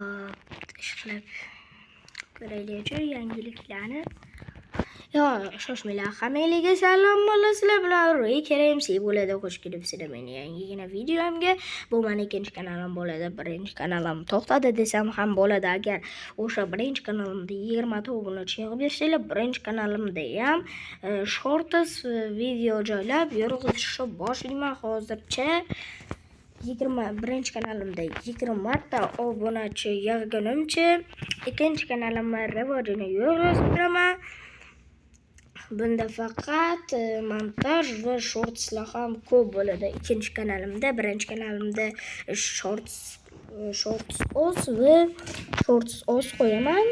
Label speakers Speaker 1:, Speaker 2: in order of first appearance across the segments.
Speaker 1: ishqilib ko'raylikchi yangiliklarni. Yo, shoshmanglar, hammanglarga salom bo'lsin. Sizlar bilan Roy Kerimsi bo'ladi. Xush kelibsizlar meni yangigina videomga. Bu meni ikkinchi kanalim bo'ladi. Birinchi kanalim to'xtadi desam ham bo'ladi. Agar o'sha birinchi kanalimda 20 ta obunachi yig'ib bersanglar, birinchi kanalimda ham shorts video joylab yurg'izishni boshlayman hozircha. 21 kanalimda 20 ta obunachi yig'ganimcha ikkinchi kanalimni rivojini yurg'izib beraman. Bunda faqat montaj va shortslar ham ko'p bo'ladi. Ikkinchi kanalimda, birinchi kanalimda shorts oz qo'yaman.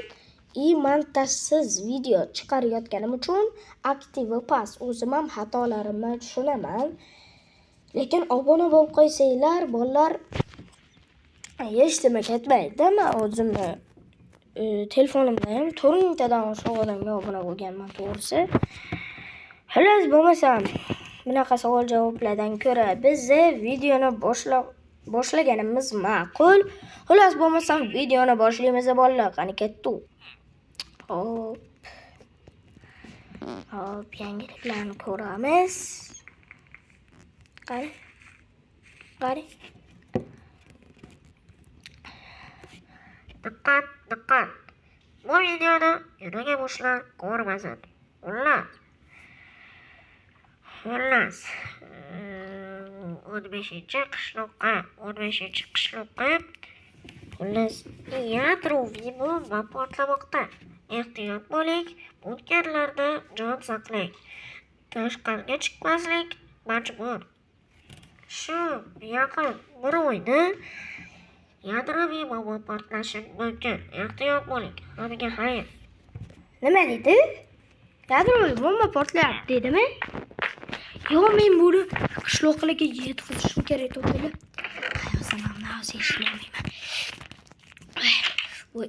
Speaker 1: Montajsiz video chiqarayotganim uchun aktivi past. O'zim ham xatolarimni tushunaman. Lekin obuna bo'lib qo'ysanglar, bolalar hech nima ketmaydi. Men o'zimni telefonimda ham 4 tadan oshiq odamga obuna bo'lganman, to'g'risi. Xullas, bo'lmasam bunaqa savol-javoblardan ko'ra biz videoni boshlaganimiz ma'qul. Xullas, bo'lmasam videoni boshlaymiz bolalar, qani ketdi. Hop, yangiliklarni ko'ramiz. Qani. Diqqat. Bu videoni yuraga boshlar ko'rmasin. Xullas. 15-qishloqqa. Xullas, yadroviy bomba portlamoqda. Ehtiyot bo'ling, bunkerlarda jon saqlang. Tashqariga chiqmaslik majbur. Shu yaqin bir oyda yadroviy bomba portlashi mumkin. Ehtiyot bo'ling. Hammaga xayr. Nima dedi? Yadroviy bomba portlayapti dedimi? Yo, men buni qishloqlarga yetkazishim kerak to'g'ri. Hayosam navzi ishlamayman. Voy.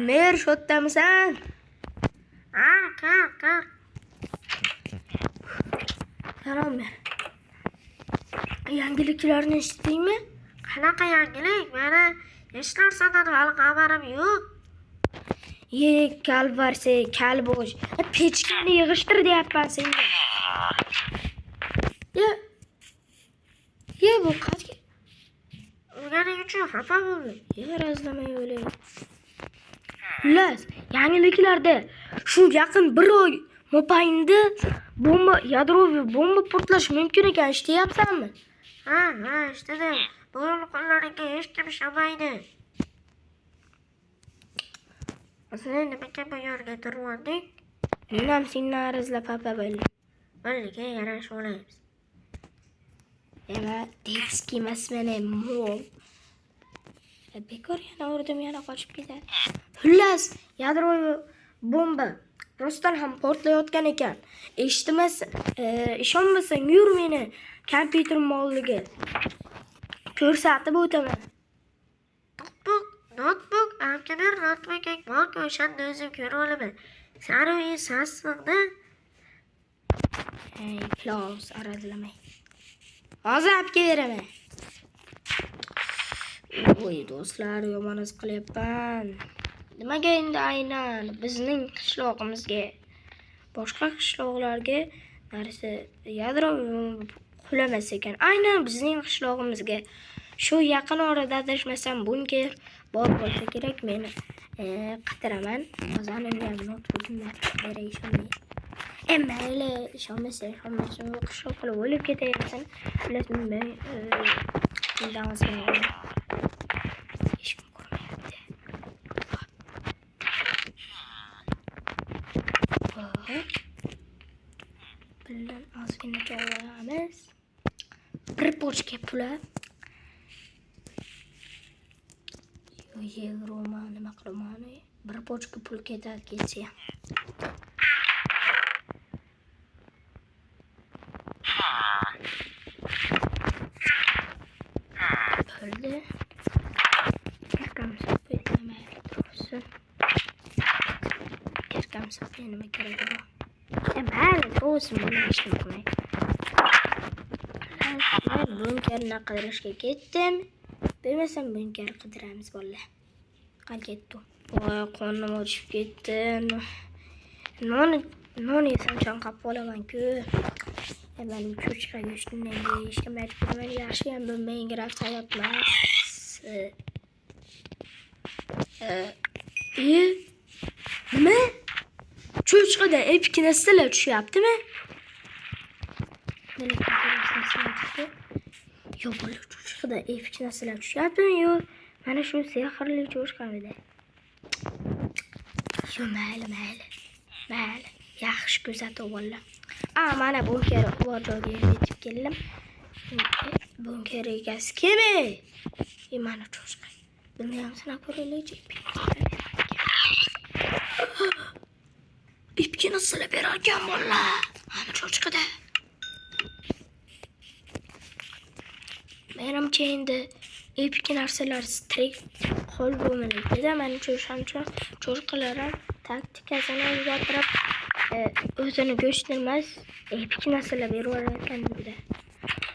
Speaker 1: Mer shotdamisan? Kar. Salom mer. Yangiliklarni eshitdingmi? Qanaqa yangilik? Meni hech narsadan hali xabarim yo'q. Kalvarse, kalbosh. Pechkani yig'ishtir deyapman senga. Bu qatga. O'ganing uchun xafa bo'ldim. Razlamay o'lay. Xullas, yangiliklarda shu yaqin bir oy mobaynida yadroviy bomba portlashi mumkin ekan, eshityapsanmi? Ha, eshitdim. Bu kunlarga hech kim ishlamaydi. Aslida nimaga bu yerga turgandik? Men ham sendan arizlab papa bo'ldim. Birga yarashib olamiz. Detskiy emasmeni mol. Bekor yana urdim, yana qochib ketadi. Xullas, yadroviy bomba rostdan ham portlayotgan ekan. Ishonmasang, yur meni kompyuterim oldiga. Ko'rsatib o'taman. Notebook, amkilar notebook bor-ku, o'shanda o'zim ko'rib olaman. Sari sassiqda. Klaus arazlamay. Hozir olib keliraman. Voy do'stlar, yomon his qilyapman. Nimaga endi aynan bizning qishlog'imizga, boshqa qishloqlarga narsa yadroviy qulamas ekan. Aynan bizning qishlog'imizga shu yaqin orada adashmasam bunker bor bo'lsa kerak. Men qitiraman. Hozirning ham notebookimni beray ishonmay. Mayli, ishonmasang, qishloqlar o'lib ketaversin. Bilasizmi, men indamasiman. Hech kim ko'rmayapti. Bilan ozgina joylaymiz. Bir pochka pula. Yevroman, nima qilaman? Bir pochka pul ketadi ketsa. Pulni. Rakam hisob etamayapti. kamsab nima kerak bu? Mayli, o'zim buni hech nima qilmaydi. Men bunkerni qidirishga ketdim. Bilmasam bunker qidiramiz bolalar. Qani ketdi. Voy, qonim ochib ketdi. Non yesam chanqab qolaman-ku. Benim cho'chqa go'shtidan yeyishga majburman. Yaxshiyam bu Minecraft hayotmas. Nima? Cho'chqada epik narsalar tushyaptimi? Yo, bola cho'chqada epik narsalar tushyaptimi? Yo, mana shu sehrli cho'chqamida. Yo, mayli. Yaxshi kuzatuv bolalar. Mana bunker bor joyga yetib keldim. Bunker egasi kim? Mana cho'chqa. Buni ham sinab ko'raylik. İpki nasıl vereceğim valla? Ama çocuğda. Benim şeyinde ipki narsalar strik kol bulmalıydı da ben çocuklara taktikasını uzattırıp özünü göstermez ipki narsalar verirken de.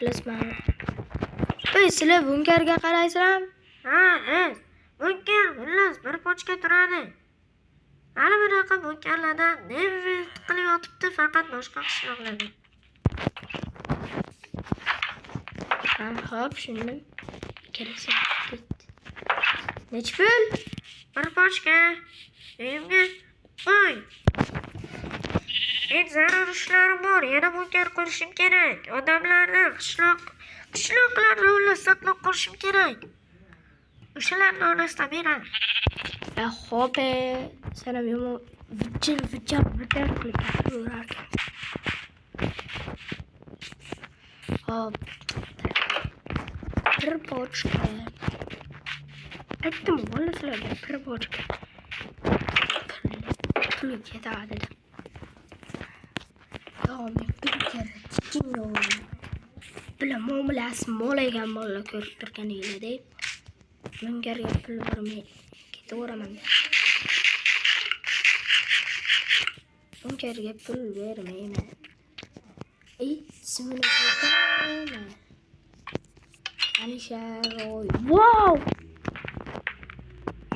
Speaker 1: Bilesmem. Sizler bunkerga qaraysizlar? Bunker bilasiz bir pochka turadi. Ana bunaqa bunkerlarda neft qilib yotibdi, faqat boshqa qishloqlarda. Hop, shundan kelsa ketdi. Nech pul? Bir pochka. Menga qo'y. Men zarur ishlarim bor, yana bunker qurishim kerak. Odamlarni qishloqlarni o'ylab saqlab qolishim kerak. O'shalarni orasida berar. Xo'p, sana yomon vijil qilib gapiraverarkan. Hop. Bir pochka. Aytdim sizlarga bir pochka. Pul ketadi. Men bir kere chiqing o'g'lim. Bilan muomalasi mol ekan bolalar ko'rib turganinglar-dek. Bunkerga pul bermay ketaveraman. Bunkerga pul bermayman. Ismini aytaman. Sharoy. Wow!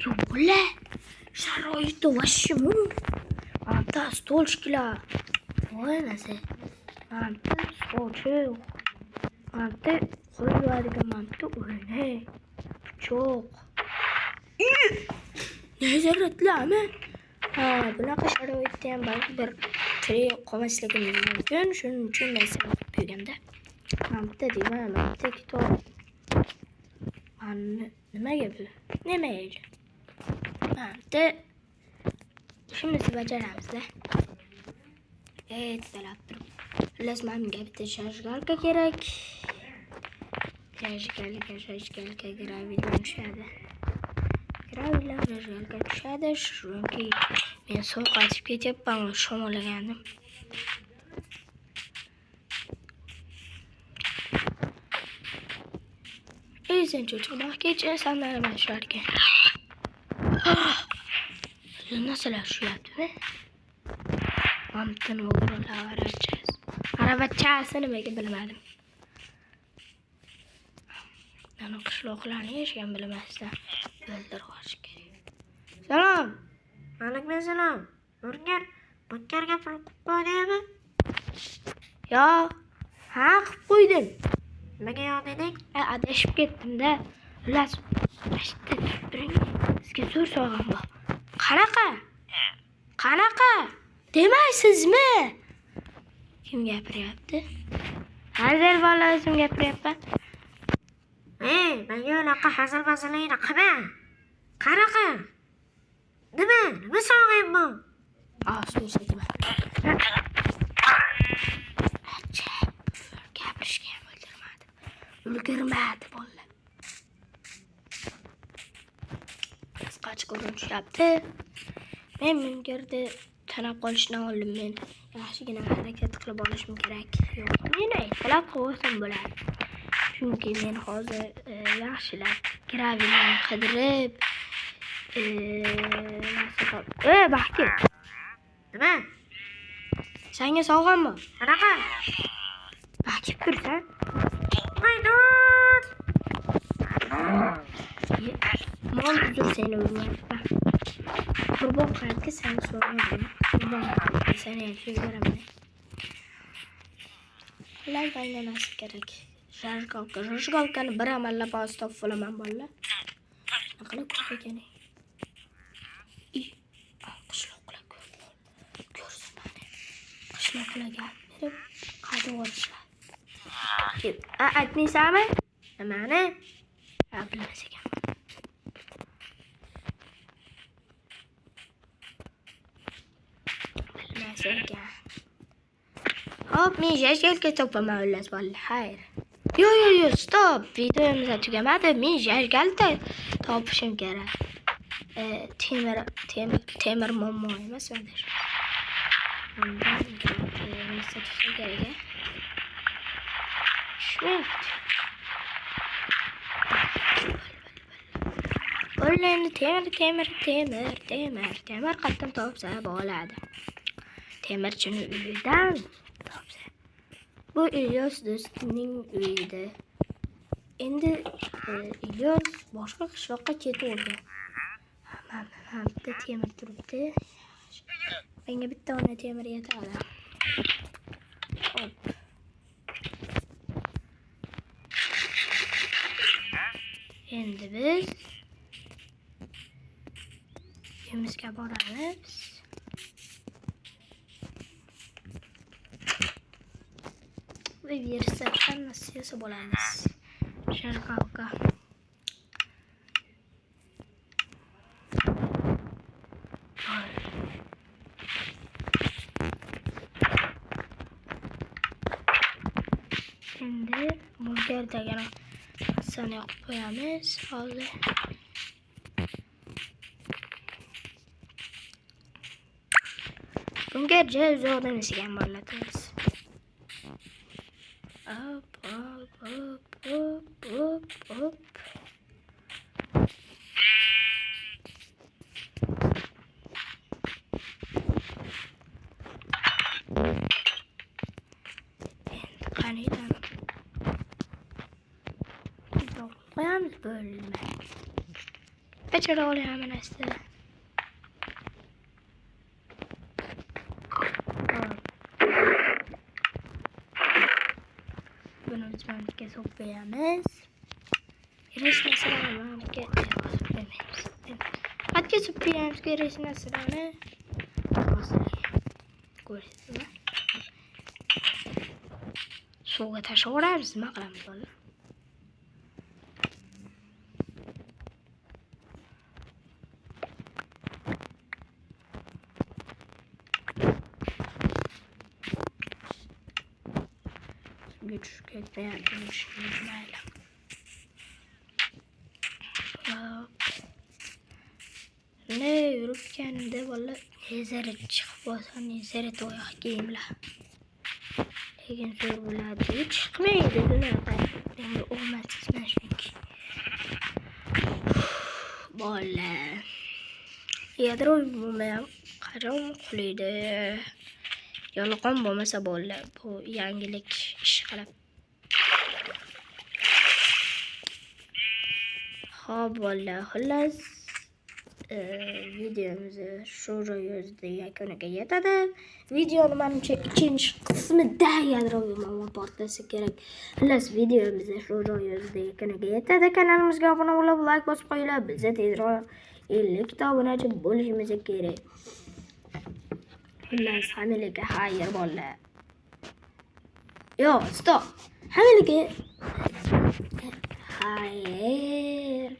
Speaker 1: Yo'la. Sharoyda vashmu. Anta stolchkilar. Voy nasi. Anta stolchuk. Anta qo'yadigan manta o'ynay. Çok. Nezaretlarmi? Bunaqa sharoitda ham balki bir tirik qolmasligimiz mumkin. Shuning uchun narsa qo'yganda. Manta deyman, manta kitob. Nimaga bu? Nimaga? Manta ishimizni bajaramiz-da. Talab turib. Lazmamga bitta shajgarka kerak. Shajgarka gravidan tushadi. Gravidan shajgarka tushadi. Chunki men sovqotib ketyapman, sho'ng'illagandim. Sen cho'chqa kecha sanlarman shularga. Narsalar tushyaptimi? Mamtini o'g'irlab aravachasi nimaga bilmadim. Ana qishloqlarni hech kim bilmasdan o'ldirib olish kerak. Salom. Alaykum assalom. Bunkerga pul qo'yib qo'ydingmi? Yo, qilib qo'ydim. Nimaga yo'q deding? Adashib ketdim-da. Xullas, ashta turing. Sizga zo'r sovg'am bor. Qanaqa? Demaysizmi? Kim gapiryapti? Hazil bola o'zim gapiryapman. Menga unaqa hazil-bazillikni qilma. Qanaqa? Nima sog'ayim bu? So'zlayman. Gapirishga ham ulgurmadi bolalar. Qisqacha ko'rinishyapti. Men bunkerda tanab qolishdan oldin men yaxshigina harakat qilib olishim kerak. Yo'q, meni aytlab qo'ysam bo'ladi. Chunki men hozir yaxshilab gravidan qidirib baxti. Nima? Senga sog'inmi? Qanaqa? Bakib tursan. Maydon. Mol uzr seni o'rgatma. Qurbon qaydga seni so'ramadim. Qurbon qaydga seni yaxshi ko'raman. Ular baylanasi kerak. Jargalkani bir amallab ostov bo'laman bolalar. Naqala ko'p ekan. Qishloqlar ko'rsin meni. Qishloqlarga berib qadi olishlar. Aytmaysanmi? Nimani? Bilmas ekan. Bilmas ekan. Hop, men jajgalka topaman ular bolalar. Xayr. Yo, stop. Videomiz tugamadi. Men jajgalka topishim kerak. Temir mommo emas mendir. Bundan satishim kerak. Shit. O'ylaydi temir qattam topsa bo'ladi. Temirchini uyidan topsa. Bu İlyos do'stining uyida. Endi İlyos boshqa qishloqqa ketdi. Bitta temir turibdi. Menga bitta ona temir yetadi. Hop. Endi biz uyimizga boramiz. Ve verirsen nasıl yasa bo'lamiz. Jargalka. Şimdi burger degani massani yoqib qo'yamiz. Hozir burger jo'zoqdan ekan bolalar. Hop. Qanidan. Qo'yamiz bo'lma. Bechara olaman asta. Buni o'zimizga so'playamiz. Hech narsani menga so'playmiz. Qatga so'playamiz, hech narsani. Ko'rsatma. Suvga tashlaveramiz, nima qilamiz bolalar? Güç ketmeyen düşünmeyle. Ne yürürken de valla nezere çıkıp olsa nezere doyak giyimler. Lekin zor bo'ladi. Chiqmaydi bunaqa. Endi olmasizman chunki. Bola. Yadro'y bo'lmayam qachon qulaydi. Yolg'on bo'lmasa bo'ldi. Bu yangilik ish qilib. Xo'p, bola. Xullas videomizni shu joyda yakuniga yetadi. Videoni menimcha ikkinchi qismida yadroviy ma'lumot portlasa kerak. Xullas videomizni shu joyda yakuniga yetadi. Kanalimizga obuna bo'lib, like bosib qo'yinglar. Bizga tezroq 50 ta obunachi bo'lishimiz kerak. Xullas hammaga xayr bolalar. Yo, stop. Hammaga xayr.